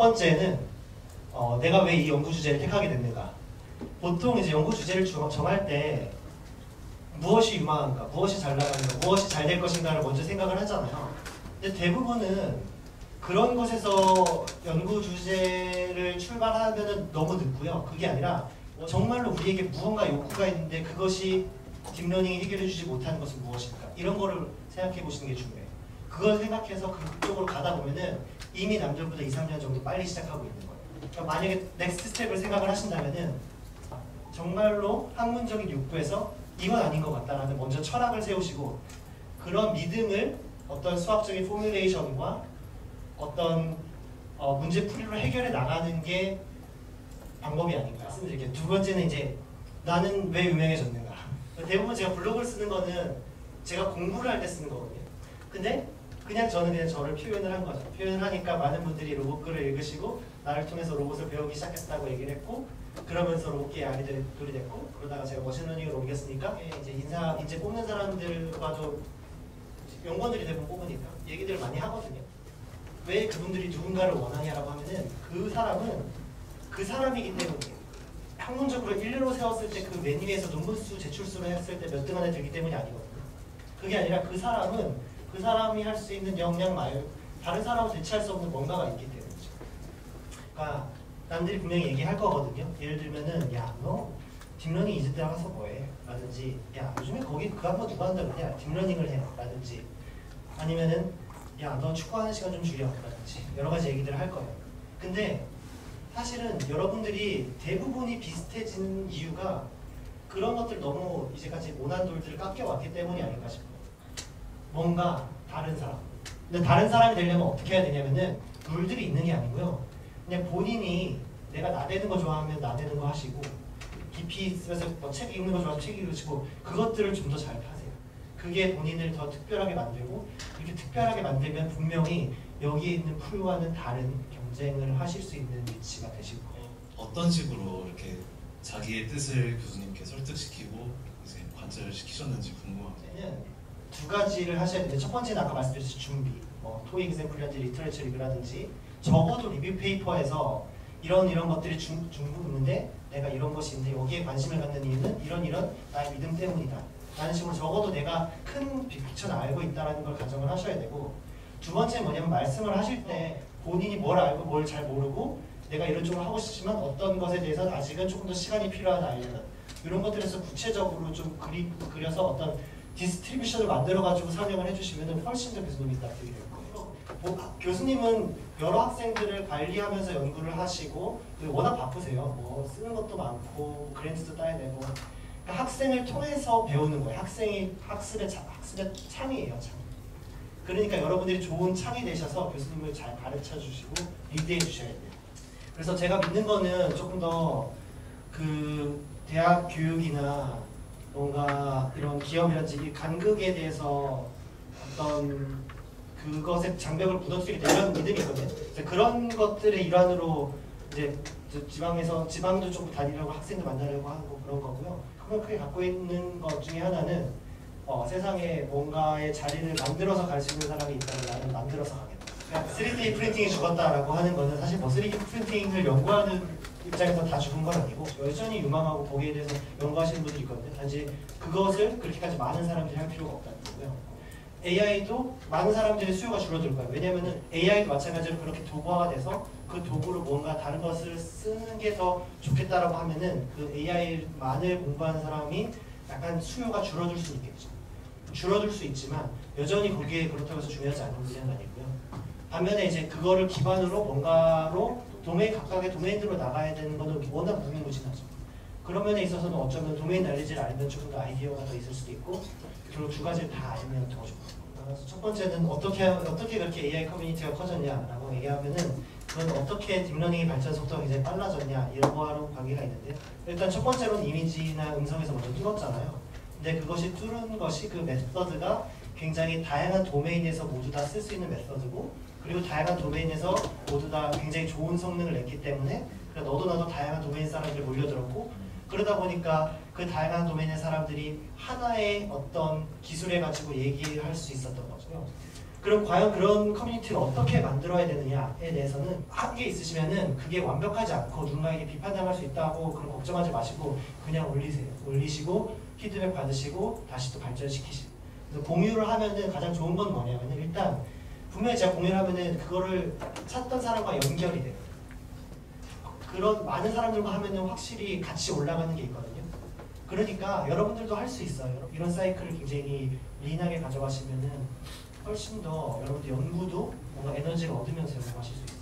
번째는 내가 왜 이 연구 주제를 택하게 됐는가. 보통 이제 연구 주제를 정할 때 무엇이 유망한가, 무엇이 잘 나가는가, 무엇이 잘 될 것인가를 먼저 생각을 하잖아요. 근데 대부분은 그런 것에서 연구 주제를 출발하면 너무 늦고요. 그게 아니라 정말로 우리에게 무언가 욕구가 있는데 그것이 딥러닝이 해결해주지 못하는 것은 무엇인가, 이런 거를 생각해 보시는 게 중요해요. 그걸 생각해서 그쪽으로 가다 보면은 이미 남들보다 2, 3년 정도 빨리 시작하고 있는 거예요. 그러니까 만약에 넥스트 스텝을 생각을 하신다면은 정말로 학문적인 욕구에서 이건 아닌 것 같다라는 먼저 철학을 세우시고, 그런 믿음을 어떤 수학적인 포뮬레이션과 어떤 문제 풀이로 해결해 나가는 게 방법이 아닌가 말씀드릴게요. 두 번째는 이제 나는 왜 유명해졌는가. 대부분 제가 블로그를 쓰는 거는 제가 공부를 할 때 쓰는 거거든요. 근데 저는 그냥 저를 표현을 한 거죠. 표현을 하니까 많은 분들이 로봇 글을 읽으시고 나를 통해서 로봇을 배우기 시작했다고 얘기를 했고, 그러면서 로봇계의 아이돌이 됐고, 그러다가 제가 머신러닝으로 옮겼으니까 이제 인재 뽑는 사람들과도 연구원들이 대부분 뽑으니까 얘기들을 많이 하거든요. 왜 그분들이 누군가를 원하냐라고 하면은 그 사람은 그 사람이기 때문이에요. 학문적으로 일례로 세웠을 때 그 맨 위에서 논문수 제출수로 했을 때 몇 등 안에 들기 때문이 아니거든요. 그게 아니라 그 사람은 그 사람이 할 수 있는 역량 말고 다른 사람은 대체할 수 없는 뭔가가 있기 때문이죠. 그러니까 남들이 분명히 얘기할 거거든요. 예를 들면은 야, 너 딥러닝 이제 들어가서 뭐해? 라든지 야, 요즘에 거기 그 학번 누가 한다 그러냐? 딥러닝을 해. 라든지 아니면은 야, 너 축구하는 시간 좀 줄여. 라든지 여러 가지 얘기들을 할 거예요. 근데 사실은 여러분들이 대부분이 비슷해지는 이유가 그런 것들 너무 이제까지 모난 돌들을 깎여왔기 때문이 아닌가 싶어요. 뭔가 다른 사람. 근데 다른 사람이 되려면 어떻게 해야 되냐면은 룰들이 있는 게 아니고요. 그냥 본인이 내가 나대는 거 좋아하면 나대는 거 하시고, 깊이 쓰면서 책 읽는 거 좋아하면 책 읽으시고, 그것들을 좀 더 잘 파세요. 그게 본인을 더 특별하게 만들고, 이렇게 특별하게 만들면 분명히 여기에 있는 풀과는 다른 경쟁을 하실 수 있는 위치가 되실 거예요. 어떤 식으로 이렇게 자기의 뜻을 교수님께 설득시키고 이제 관철을 시키셨는지 궁금합니다. 두 가지를 하셔야 되는데, 첫 번째는 아까 말씀드렸듯이 준비, 토익 샘플이라든지 리터레처 리뷰라든지, 적어도 리뷰 페이퍼에서 이런 것들이 중국 있는데 내가 이런 것이 있는데 여기에 관심을 갖는 이유는 이런 나의 믿음 때문이다 라는 식으로 적어도 내가 큰 빅픽처는 알고 있다는 걸 가정을 하셔야 되고, 두 번째는 뭐냐면 말씀을 하실 때 본인이 뭘 알고 뭘 잘 모르고 내가 이런 쪽으로 하고 싶지만 어떤 것에 대해서 아직은 조금 더 시간이 필요하다, 알려는 이런 것들에서 구체적으로 좀 그려서 어떤 디스트리뷰션을 만들어가지고 설명을 해주시면 훨씬 더 교수님이 납득이 될 거예요. 교수님은 여러 학생들을 관리하면서 연구를 하시고 워낙 바쁘세요. 쓰는 것도 많고 그랜트도 따야 되고, 그러니까 학생을 통해서 배우는 거예요. 학습의 창이에요, 창. 그러니까 여러분들이 좋은 창이 되셔서 교수님을 잘 가르쳐 주시고 리드해 주셔야 돼요. 그래서 제가 믿는 거는 조금 더 그 대학 교육이나 뭔가 이런 기업이라든지 간극에 대해서 어떤 그것의 장벽을 무너뜨리게 되는 믿음이 있거든요. 그런 것들의 일환으로 이제 지방도 조금 다니려고 학생들 만나려고 하고 그런 거고요. 크게 갖고 있는 것 중에 하나는 세상에 뭔가의 자리를 만들어서 갈 수 있는 사람이 있다면 나는 만들어서 가겠다. 3D 프린팅이 죽었다라고 하는 거는 사실 3D 프린팅을 연구하는 입장에서 다 죽은 건 아니고 여전히 유망하고 거기에 대해서 연구하시는 분들이 있거든요. 단지 그것을 그렇게까지 많은 사람들이 할 필요가 없다는 거고요. AI도 많은 사람들의 수요가 줄어들 거예요. 왜냐하면 AI도 마찬가지로 그렇게 도구화가 돼서 그 도구로 뭔가 다른 것을 쓰는 게 더 좋겠다라고 하면은 그 AI만을 공부하는 사람이 약간 수요가 줄어들 수 있겠죠. 줄어들 수 있지만 여전히 거기에 그렇다고 해서 중요하지 않은 분야는 아니고요. 반면에 이제 그거를 기반으로 뭔가로 각각의 도메인으로 나가야 되는 거는 워낙 무궁무진하죠. 그런 면에 있어서는 어쩌면 도메인 날리지를 알면 조금 더 아이디어가 더 있을 수도 있고, 그리고 두 가지를 다 알면 더 좋고. 그래서 첫 번째는 어떻게 그렇게 AI 커뮤니티가 커졌냐라고 얘기하면은 그건 어떻게 딥러닝의 발전 속도가 굉장히 빨라졌냐 이런 거하고 관계가 있는데, 일단 첫 번째로는 이미지나 음성에서 먼저 뚫었잖아요. 근데 그것이 뚫은 것이 그 메서드가 굉장히 다양한 도메인에서 모두 다 쓸 수 있는 메서드고, 그리고 다양한 도메인에서 모두 다 굉장히 좋은 성능을 냈기 때문에 너도 나도 다양한 도메인 사람들이 몰려들었고, 그러다 보니까 그 다양한 도메인의 사람들이 하나의 어떤 기술에 가지고 얘기할 수 있었던 거죠. 그럼 과연 그런 커뮤니티를 어떻게 만들어야 되느냐에 대해서는 한계 있으시면은 그게 완벽하지 않고 누군가에게 비판당할 수 있다고 그런 걱정하지 마시고 그냥 올리세요. 올리시고 피드백 받으시고 다시 또 발전시키시고. 그래서 공유를 하면은 가장 좋은 건 뭐냐면은 일단 분명히 제가 공유를 하면은 그거를 찾던 사람과 연결이 돼요. 그런 많은 사람들과 하면은 확실히 같이 올라가는 게 있거든요. 그러니까 여러분들도 할 수 있어요. 이런 사이클을 굉장히 린하게 가져가시면은 훨씬 더 여러분들 연구도 뭔가 에너지를 얻으면서 연구하실 수 있어요.